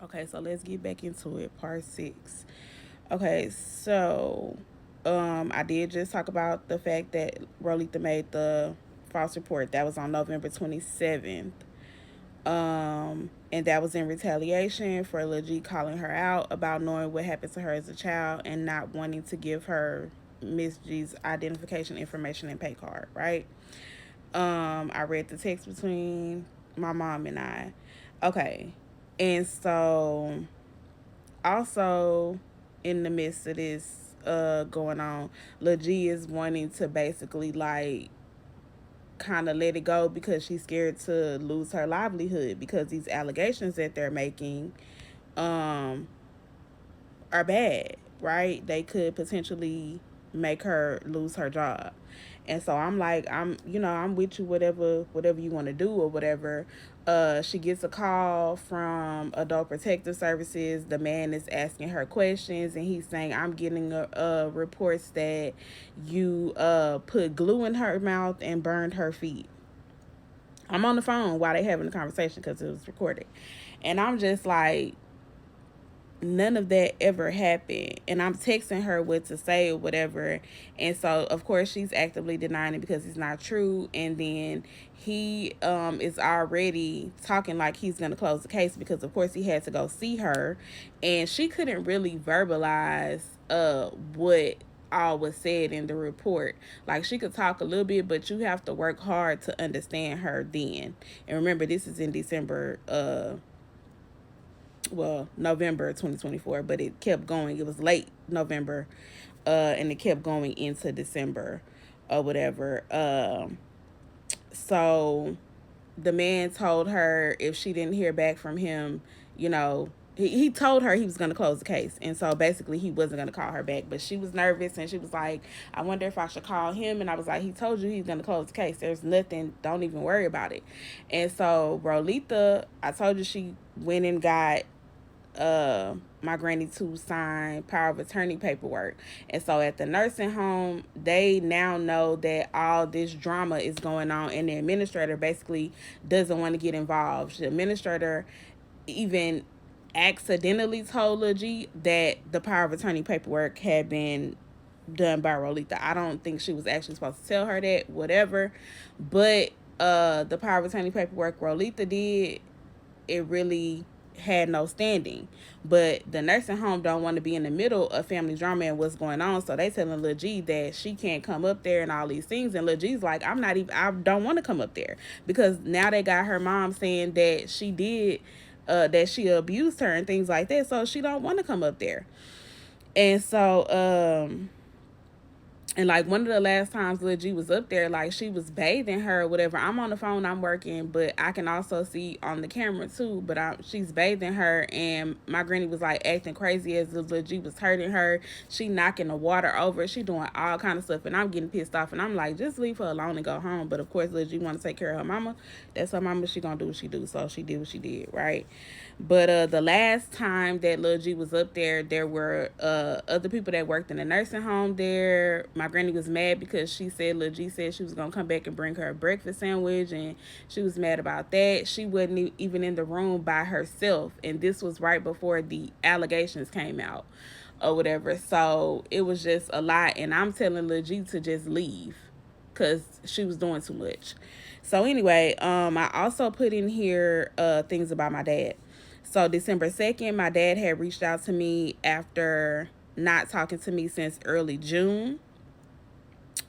Okay, so let's get back into it. Part 6. Okay, so I did just talk about the fact that Rolita made the false report. That was on November 27th. And that was in retaliation for Lil G calling her out about knowing what happened to her as a child and not wanting to give her Miss G's identification information and pay card, right? I read the text between my mom and I. Okay. And so also in the midst of this going on, Lil G is wanting to basically like kind of let it go because she's scared to lose her livelihood because these allegations that they're making um are bad, right? They could potentially make her lose her job. And so I'm like, I'm with you, whatever you want to do or whatever. She gets a call from Adult Protective Services. The man is asking her questions, and he's saying, "I'm getting reports that you put glue in her mouth and burned her feet." I'm on the phone while they having the conversation because it was recorded, and I'm just like, none of that ever happened. And I'm texting her what to say or whatever. And so of course she's actively denying it because it's not true. And then he is already talking like he's gonna close the case because of course he had to go see her, and she couldn't really verbalize what all was said in the report. Like she could talk a little bit, but you have to work hard to understand her then. And remember, this is in December November 2024, but it kept going. It was late November, and it kept going into December or whatever. So the man told her if she didn't hear back from him, you know, he told her he was going to close the case. And so basically he wasn't going to call her back. But she was nervous and she was like, I wonder if I should call him. And I was like, he told you he's going to close the case. There's nothing. Don't even worry about it. And so Rolita, I told you she went and got my granny to sign power of attorney paperwork. And so at the nursing home, they now know that all this drama is going on, and the administrator basically doesn't want to get involved. The administrator even accidentally told Lil G that the power of attorney paperwork had been done by Rolita. I don't think she was actually supposed to tell her that, whatever. But the power of attorney paperwork Rolita did, it really had no standing. But the nursing home don't want to be in the middle of family drama and what's going on, so they telling Lil G that she can't come up there and all these things. And Lil G's like, I don't want to come up there because now they got her mom saying that she did that she abused her and things like that, so she don't want to come up there. And so and like one of the last times Lil G was up there, like she was bathing her or whatever. I'm on the phone, I'm working, but I can also see on the camera too. But she's bathing her, and my granny was like acting crazy as Lil G was hurting her. She knocking the water over. She doing all kind of stuff, and I'm getting pissed off. And I'm like, just leave her alone and go home. But of course, Lil G want to take care of her mama. That's her mama. She gonna do what she do. So she did what she did, right? But the last time that Lil G was up there, there were other people that worked in the nursing home there. My granny was mad because she said Lil G said she was gonna come back and bring her a breakfast sandwich, and she was mad about that. She wasn't even in the room by herself, and this was right before the allegations came out or whatever. So it was just a lot, and I'm telling Lil G to just leave because she was doing too much. So anyway, I also put in here things about my dad. So December 2nd, my dad had reached out to me after not talking to me since early June.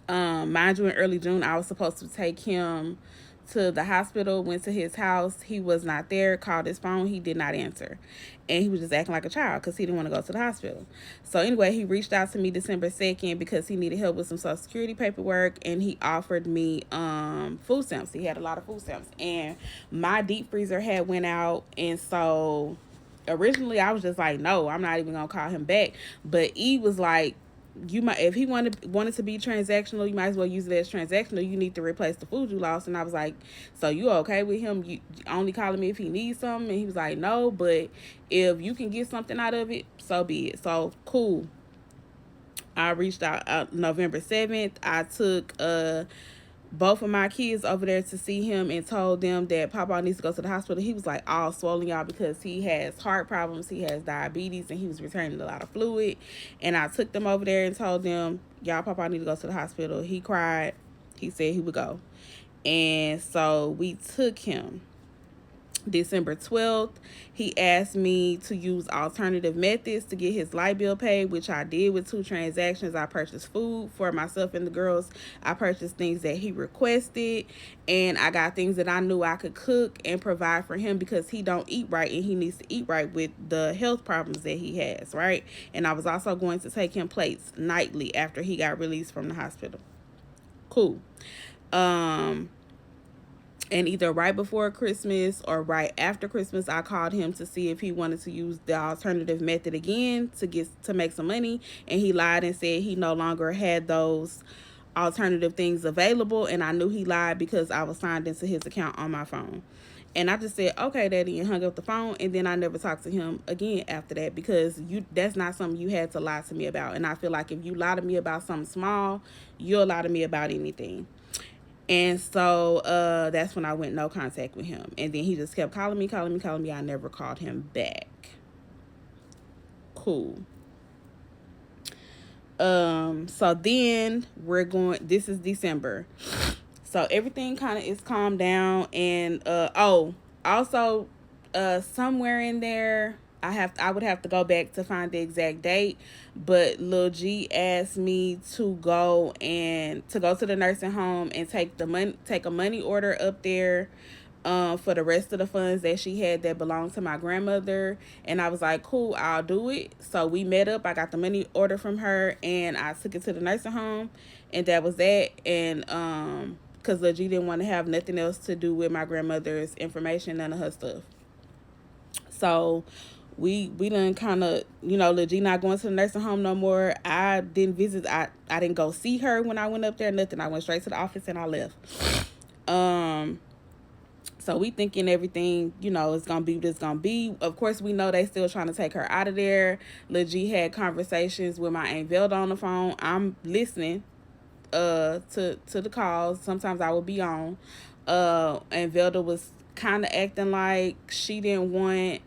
Mind you, in early June, I was supposed to take him to the hospital, went to his house. He was not there, called his phone. He did not answer. And he was just acting like a child because he didn't want to go to the hospital. So anyway, he reached out to me December 2nd because he needed help with some Social Security paperwork, and he offered me food stamps. He had a lot of food stamps. And my deep freezer had went out, and so originally I was just like, no, I'm not even gonna call him back. But E was like, you might, if he wanted to be transactional, you might as well use it as transactional. You need to replace the food you lost. And I was like, so you okay with him you only calling me if he needs something? And he was like, no, but if you can get something out of it, so be it. So cool. I reached out November 7th. I took both of my kids over there to see him and told them that Papa needs to go to the hospital. He was like all swollen, y'all, because he has heart problems, he has diabetes, and he was returning a lot of fluid. And I took them over there and told them, y'all, Papa need to go to the hospital. He cried. He said he would go. And so we took him. December 12th, he asked me to use alternative methods to get his light bill paid, which I did with 2 transactions. I purchased food for myself and the girls. I purchased things that he requested, and I got things that I knew I could cook and provide for him because he don't eat right, and he needs to eat right with the health problems that he has, right? And I was also going to take him plates nightly after he got released from the hospital. Cool. And either right before Christmas or right after Christmas, I called him to see if he wanted to use the alternative method again to make some money. And he lied and said he no longer had those alternative things available. And I knew he lied because I was signed into his account on my phone. And I just said, okay, Daddy, and hung up the phone. And then I never talked to him again after that, because that's not something you had to lie to me about. And I feel like if you lie to me about something small, you'll lie to me about anything. And so that's when I went no contact with him. And then he just kept calling me. I never called him back. Cool. So then this is December. So everything kind of is calmed down. And also somewhere in there, I would have to go back to find the exact date, but Lil G asked me to go to the nursing home and take a money order up there for the rest of the funds that she had that belonged to my grandmother. And I was like, cool, I'll do it. So we met up. I got the money order from her and I took it to the nursing home, and that was that. And because Lil G didn't want to have nothing else to do with my grandmother's information, none of her stuff. So we done kind of, Lil G not going to the nursing home no more. I didn't visit. I didn't go see her when I went up there, nothing. I went straight to the office and I left. So we thinking everything, it's going to be what it's going to be. Of course, we know they still trying to take her out of there. Lil G had conversations with my Aunt Velda on the phone. I'm listening to the calls. Sometimes I will be on. And Velda was kind of acting like she didn't want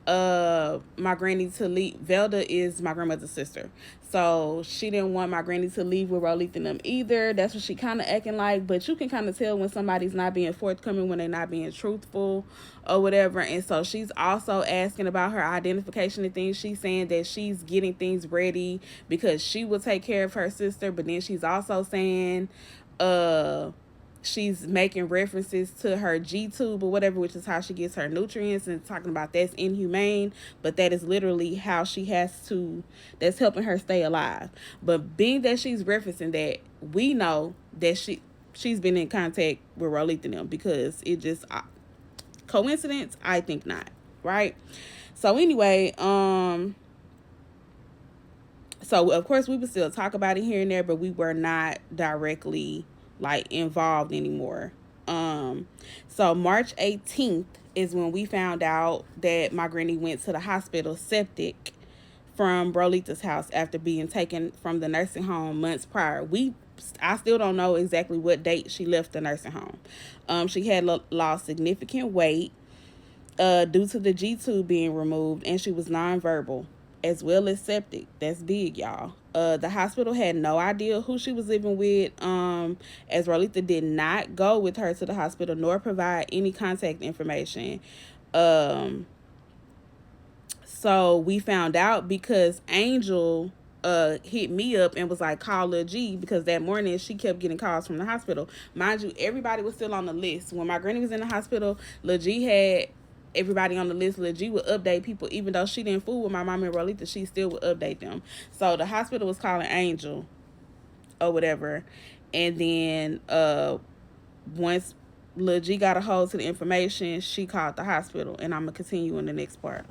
my granny to leave. Velda is my grandmother's sister, so she didn't want my granny to leave with Rolita and them either. That's what she kind of acting like, but you can kind of tell when somebody's not being forthcoming, when they're not being truthful or whatever. And so she's also asking about her identification and things. She's saying that she's getting things ready because she will take care of her sister, but then she's also saying she's making references to her G-tube or whatever, which is how she gets her nutrients, and talking about that's inhumane, but that is literally how that's helping her stay alive. But being that she's referencing that, we know that she's been in contact with Rolita and them, because it just coincidence? I think not, right? So anyway, so of course we would still talk about it here and there, but we were not directly involved anymore. So March 18th is when we found out that my granny went to the hospital septic from Rolita's house after being taken from the nursing home months prior. I still don't know exactly what date she left the nursing home. She had lost significant weight due to the G-tube being removed, and she was nonverbal as well as septic. That's big, y'all. The hospital had no idea who she was living with, as Rolita did not go with her to the hospital nor provide any contact information. So we found out because Angel hit me up and was like, call Lil G, because that morning she kept getting calls from the hospital. Mind you, everybody was still on the list. When my granny was in the hospital, Lil G had everybody on the list. Lil G would update people. Even though she didn't fool with my mom and Rolita, she still would update them. So the hospital was calling Angel or whatever. And then once Lil G got a hold to the information, she called the hospital. And I'm going to continue in the next part.